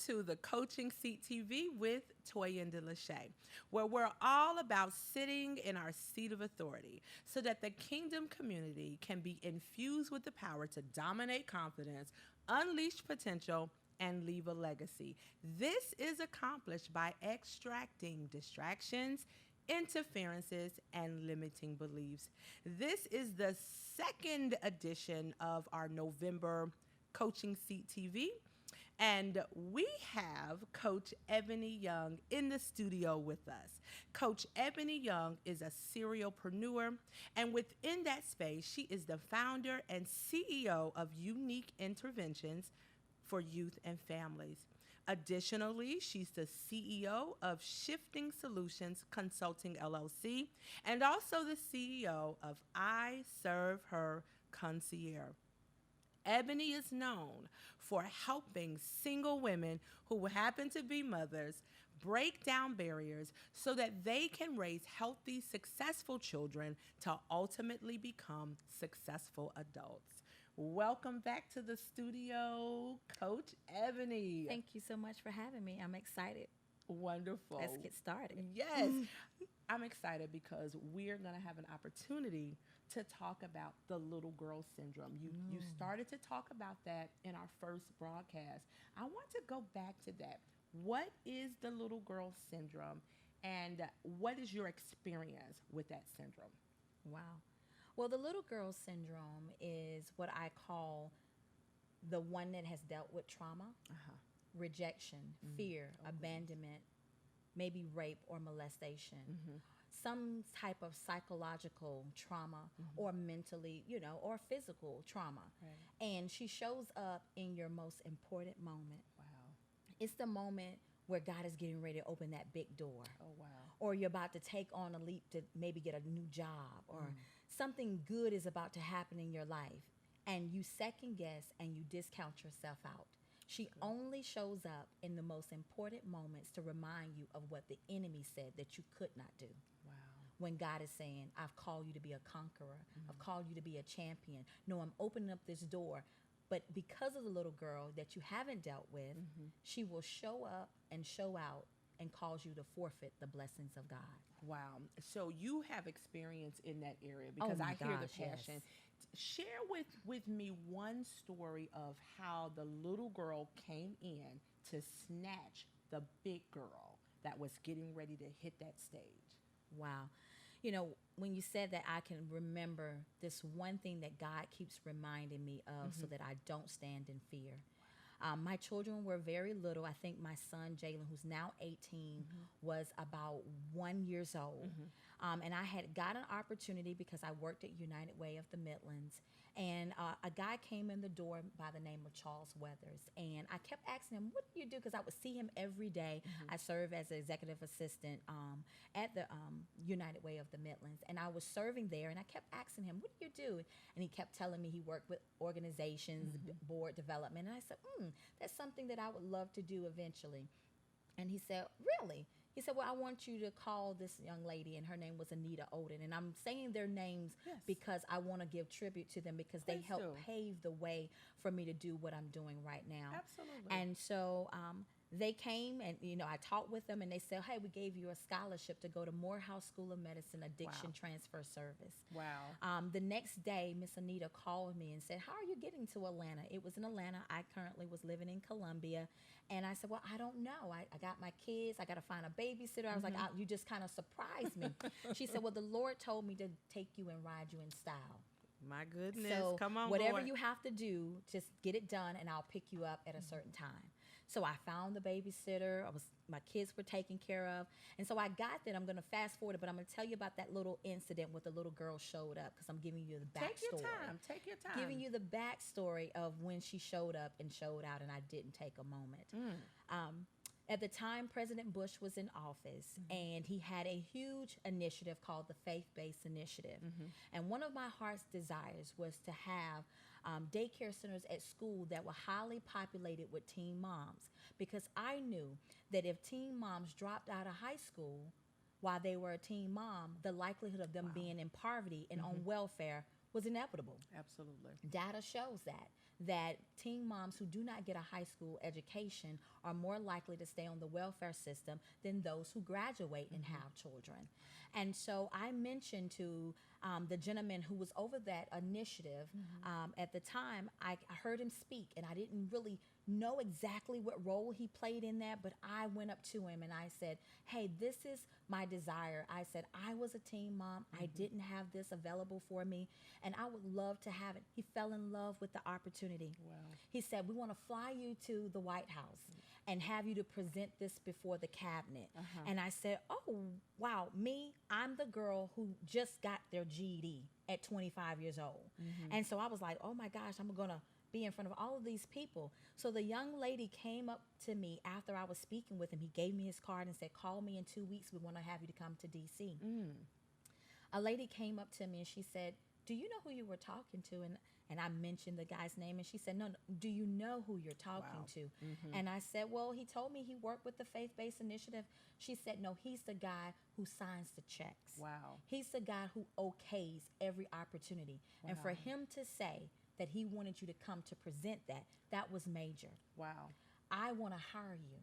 to the Coaching Seat TV with Toyinda LaShea, where we're all about sitting in our seat of authority so that the kingdom community can be infused with the power to dominate confidence, unleash potential, and leave a legacy. This is accomplished by extracting distractions, interferences, and limiting beliefs. This is the second edition of our November Coaching Seat TV. And we have Coach Ebony Young in the studio with us. Coach Ebony Young is a serialpreneur, and within that space, she is the founder and CEO of Unique Interventions for Youth and Families. Additionally, she's the CEO of Shifting Solutions Consulting LLC and also the CEO of I Serve Her Concierge. Ebony is known for helping single women who happen to be mothers break down barriers so that they can raise healthy, successful children to ultimately become successful adults. Welcome back to the studio, Coach Ebony. Thank you so much for having me. I'm excited. Wonderful. Let's get started. Yes. I'm excited because we're going to have an opportunity to talk about the little girl syndrome. You started to talk about that in our first broadcast. I want to go back to that. What is the little girl syndrome, and what is your experience with that syndrome? Wow. Well, the little girl syndrome is what I call the one that has dealt with trauma, rejection, fear, abandonment, maybe rape or molestation, some type of psychological trauma or mentally, or physical trauma. Right. And she shows up in your most important moment. Wow. It's the moment where God is getting ready to open that big door. Oh, wow. Or you're about to take on a leap to maybe get a new job, or something good is about to happen in your life, and you second guess and you discount yourself out. She only shows up in the most important moments to remind you of what the enemy said that you could not do. Wow. When God is saying, I've called you to be a conqueror. I've called you to be a champion. No, I'm opening up this door. But because of the little girl that you haven't dealt with, she will show up and show out and cause you to forfeit the blessings of God. Wow. So you have experience in that area because my I hear the gosh, yes. passion. Share with me one story of how the little girl came in to snatch the big girl that was getting ready to hit that stage. Wow. When you said that, I can remember this one thing that God keeps reminding me of so that I don't stand in fear. My children were very little. I think my son, Jalen, who's now 18, was about 1 year old. And I had got an opportunity because I worked at United Way of the Midlands. And a guy came in the door by the name of Charles Weathers. And I kept asking him, what do you do? Because I would see him every day. I serve as an executive assistant at the United Way of the Midlands. And I was serving there, and I kept asking him, what do you do? And he kept telling me he worked with organizations, board development. And I said, that's something that I would love to do eventually. And he said, really? He said, well, I want you to call this young lady, and her name was Anita Oden. And I'm saying their names because I want to give tribute to them because they helped pave the way for me to do what I'm doing right now. Absolutely. And so they came and, I talked with them, and they said, hey, we gave you a scholarship to go to Morehouse School of Medicine Addiction Transfer Service. Wow. The next day, Miss Anita called me and said, how are you getting to Atlanta? It was in Atlanta. I currently was living in Columbia. And I said, well, I don't know. I got my kids. I got to find a babysitter. I was like, you just kind of surprised me. She said, well, the Lord told me to take you and ride you in style. My goodness. So come on, whatever Lord. you have to do, just get it done, and I'll pick you up at a certain time. So I found the babysitter. My kids were taken care of. And so I got there. I'm going to fast forward it, but I'm going to tell you about that little incident where the little girl showed up because I'm giving you the backstory. Take your time. Giving you the backstory of when she showed up and showed out, and I didn't take a moment. At the time, President Bush was in office, and he had a huge initiative called the Faith-Based Initiative. And one of my heart's desires was to have daycare centers at school that were highly populated with teen moms, because I knew that if teen moms dropped out of high school while they were a teen mom, the likelihood of them being in poverty and on welfare was inevitable. Absolutely. Data shows that. that teen moms who do not get a high school education are more likely to stay on the welfare system than those who graduate and have children. And so I mentioned to the gentleman who was over that initiative at the time, I heard him speak, and I didn't really know exactly what role he played in that, but I went up to him and I said, hey, this is my desire. I said, I was a teen mom. I didn't have this available for me, and I would love to have it. He fell in love with the opportunity. Wow. He said, we want to fly you to the White House and have you to present this before the cabinet. And I said, oh, wow, I'm the girl who just got their GED at 25 years old. And so I was like, oh my gosh, I'm going to be in front of all of these people. So the young lady came up to me after I was speaking with him. He gave me his card and said, call me in 2 weeks. We want to have you to come to DC. A lady came up to me and she said, do you know who you were talking to? And I mentioned the guy's name, and she said, no, do you know who you're talking to? And I said, well, he told me he worked with the Faith-Based Initiative. She said, no, he's the guy who signs the checks. Wow. He's the guy who okays every opportunity. And for him to say that he wanted you to come to present that, that was major. Wow. I want to hire you.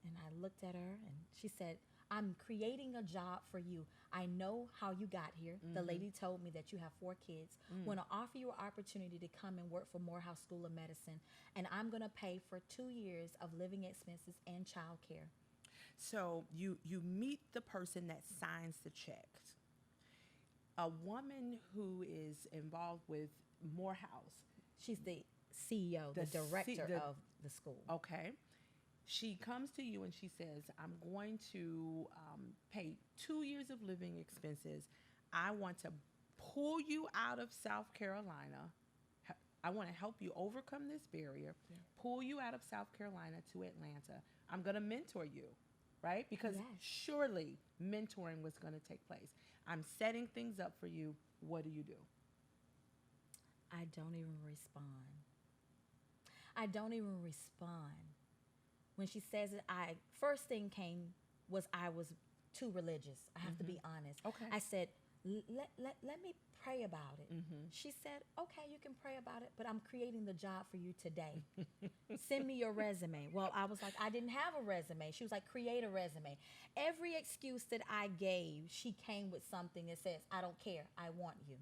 And I looked at her, and she said, I'm creating a job for you. I know how you got here. The lady told me that you have 4 kids. Want to offer you an opportunity to come and work for Morehouse School of Medicine, and I'm going to pay for 2 years of living expenses and childcare. So you meet the person that signs the checks. A woman who is involved with Morehouse. She's the CEO, the director of the school. Okay. She comes to you and she says, I'm going to pay 2 years of living expenses. I want to pull you out of South Carolina. I want to help you overcome this barrier, pull you out of South Carolina to Atlanta. I'm going to mentor you, right? Because surely mentoring was going to take place. I'm setting things up for you. What do you do? I don't even respond. I don't even respond. When she says it, first thing came was I was too religious. I have to be honest. Okay. I said, let me pray about it. She said, okay, you can pray about it, but I'm creating the job for you today. Send me your resume. Well, I was like, I didn't have a resume. She was like, create a resume. Every excuse that I gave, she came with something that says, I don't care. I want you.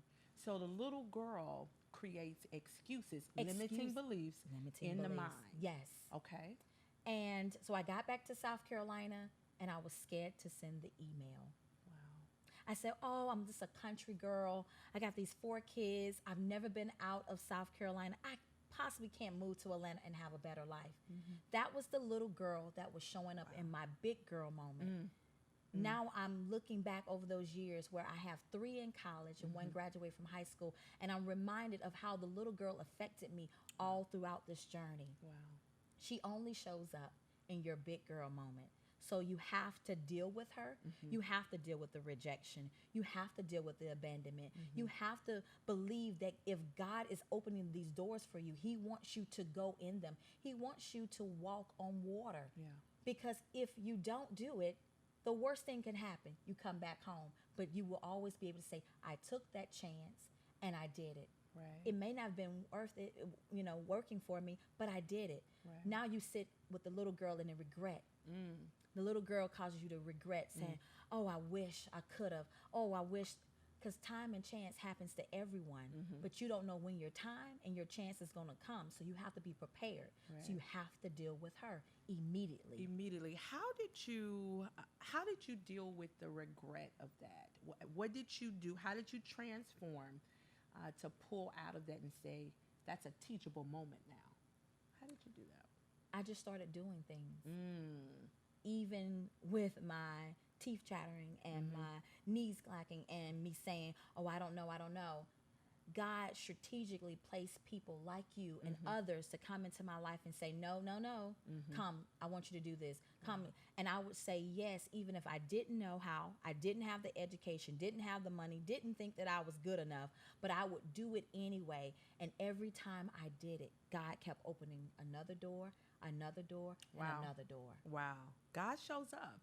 So the little girl creates excuses, limiting beliefs in the mind. Yes. Okay. And so I got back to South Carolina, and I was scared to send the email. Wow. I said, oh, I'm just a country girl. I got these 4 kids. I've never been out of South Carolina. I possibly can't move to Atlanta and have a better life. That was the little girl that was showing up in my big girl moment. Now I'm looking back over those years where I have 3 in college and 1 graduated from high school, and I'm reminded of how the little girl affected me all throughout this journey. Wow. She only shows up in your big girl moment. So you have to deal with her. You have to deal with the rejection. You have to deal with the abandonment. You have to believe that if God is opening these doors for you, he wants you to go in them. He wants you to walk on water. Yeah. Because if you don't do it, the worst thing can happen. You come back home, but you will always be able to say, I took that chance and I did it. Right. It may not have been worth it, working for me, but I did it. Right. Now you sit with the little girl in the regret. The little girl causes you to regret saying, oh, I wish I could have. Oh, I wish, because time and chance happens to everyone, but you don't know when your time and your chance is going to come. So you have to be prepared. Right. So you have to deal with her immediately. Immediately. How did you deal with the regret of that? What did you do? How did you transform to pull out of that and say, that's a teachable moment now? How did you do that? I just started doing things. Even with my teeth chattering and my knees clacking and me saying, oh, I don't know. God strategically placed people like you and others to come into my life and say, no, come, I want you to do this. Come. And I would say yes, even if I didn't know how, I didn't have the education, didn't have the money, didn't think that I was good enough, but I would do it anyway. And every time I did it, God kept opening another door, and another door. Wow. God shows up.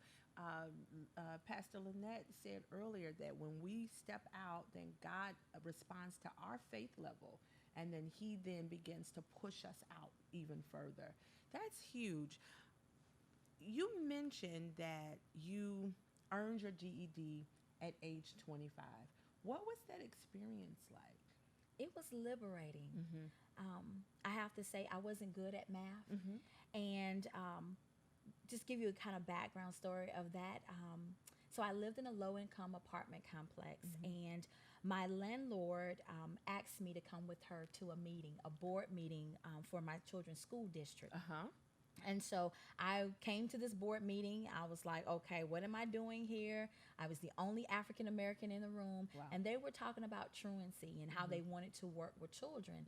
Pastor Lynette said earlier that when we step out, then God responds to our faith level. and then he then begins to push us out even further. That's huge. You mentioned that you earned your GED at age 25. What was that experience like? It was liberating. Mm-hmm. I have to say, I wasn't good at math. Mm-hmm. And just give you a kind of background story of that. So I lived in a low-income apartment complex, and my landlord asked me to come with her to a meeting, a board meeting for my children's school district. Uh-huh. And so I came to this board meeting. I was like, okay, what am I doing here? I was the only African American in the room. Wow. And they were talking about truancy and how they wanted to work with children.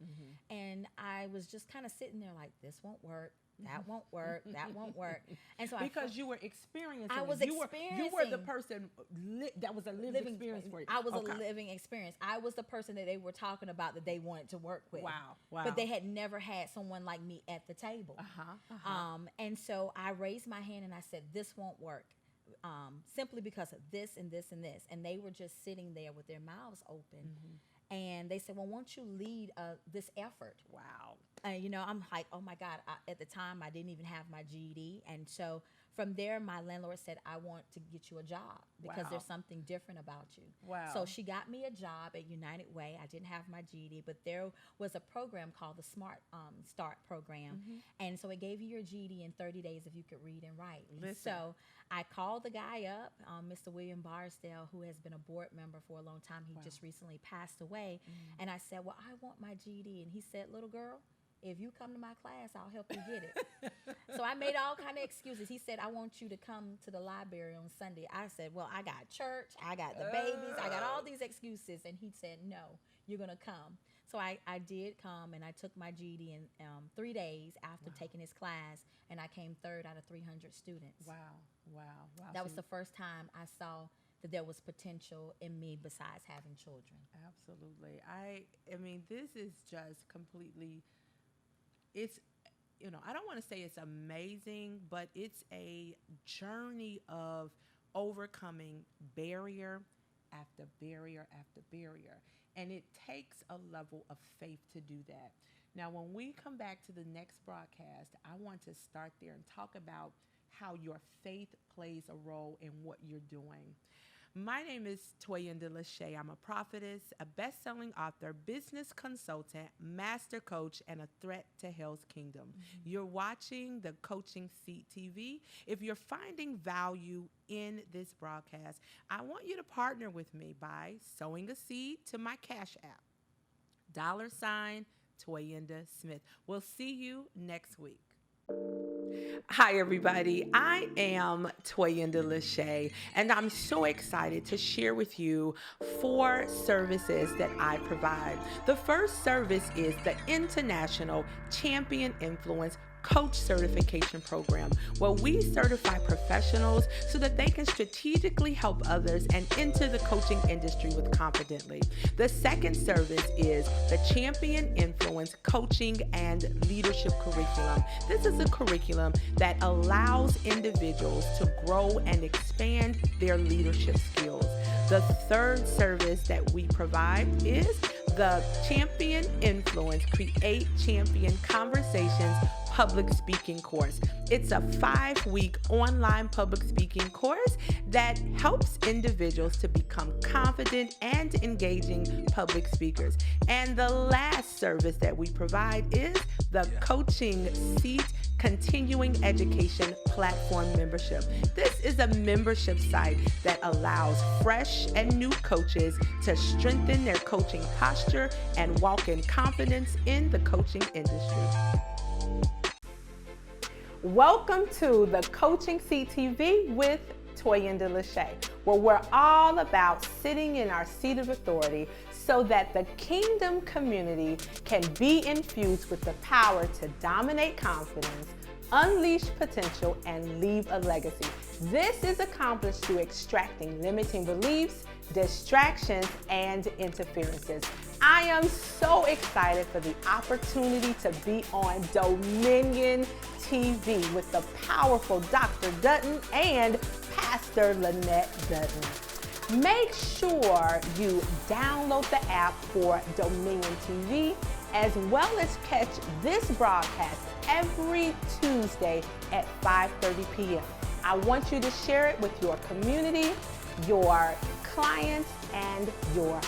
And I was just kind of sitting there like, this won't work. That won't work. That won't work. And so because you were experiencing I was it. You were the experiencing. person that was a lived experience for you. I was Okay. a living experience. I was the person that they were talking about that they wanted to work with. Wow. Wow. But they had never had someone like me at the table. And so I raised my hand and I said, this won't work. Simply because of this and this and this. And they were just sitting there with their mouths open. And they said, well, won't you lead this effort? Wow. You know, I'm like, oh my God, at the time I didn't even have my GED. And so from there, my landlord said, I want to get you a job because there's something different about you. Wow. So she got me a job at United Way. I didn't have my GED, but there was a program called the Smart Start program. And so it gave you your GED in 30 days if you could read and write. And so I called the guy up, Mr. William Barsdale, who has been a board member for a long time. He just recently passed away. And I said, well, I want my GED. And he said, little girl, if you come to my class, I'll help you get it. So I made all kind of excuses. He said, I want you to come to the library on Sunday. I said, well, I got church, I got the babies, I got all these excuses. And he said, no, you're going to come. So I did come, and I took my GED in 3 days after taking his class, and I came third out of 300 students. Wow. Wow. Wow. That was the first time I saw that there was potential in me besides having children. Absolutely. I mean, this is just completely, it's, you know, I don't want to say it's amazing, but it's a journey of overcoming barrier after barrier after barrier. And it takes a level of faith to do that. Now, when we come back to the next broadcast, I want to start there and talk about how your faith plays a role in what you're doing. My name is Toyinda LaShea. I'm a prophetess, a best-selling author, business consultant, master coach, and a threat to hell's kingdom. You're watching the Coaching Seat TV. If you're finding value in this broadcast, I want you to partner with me by sowing a seed to my Cash App, $Toyinda Smith. We'll see you next week. Hi, everybody. I am Toyinda LaShea, and I'm so excited to share with you 4 services that I provide. The first service is the International Champion Influence Coach Certification Program, where we certify professionals so that they can strategically help others and enter the coaching industry with confidently. The second service is the Champion Influence Coaching and Leadership Curriculum. This is a curriculum that allows individuals to grow and expand their leadership skills. The third service that we provide is the Champion Influence Create Champion Conversations public speaking course. It's a 5-week online public speaking course that helps individuals to become confident and engaging public speakers. And the last service that we provide is the Coaching Seat Continuing Education Platform Membership. This is a membership site that allows fresh and new coaches to strengthen their coaching posture and walk in confidence in the coaching industry. Welcome to the Coaching Seat TV with Toyinda LaShea, where we're all about sitting in our seat of authority so that the kingdom community can be infused with the power to dominate confidence, unleash potential, and leave a legacy. This is accomplished through extracting limiting beliefs, distractions, and interferences. I am so excited for the opportunity to be on Dominion TV with the powerful Dr. Dutton and Pastor Lynette Dutton. Make sure you download the app for Dominion TV as well as catch this broadcast every Tuesday at 5:30 p.m. I want you to share it with your community, your clients, and your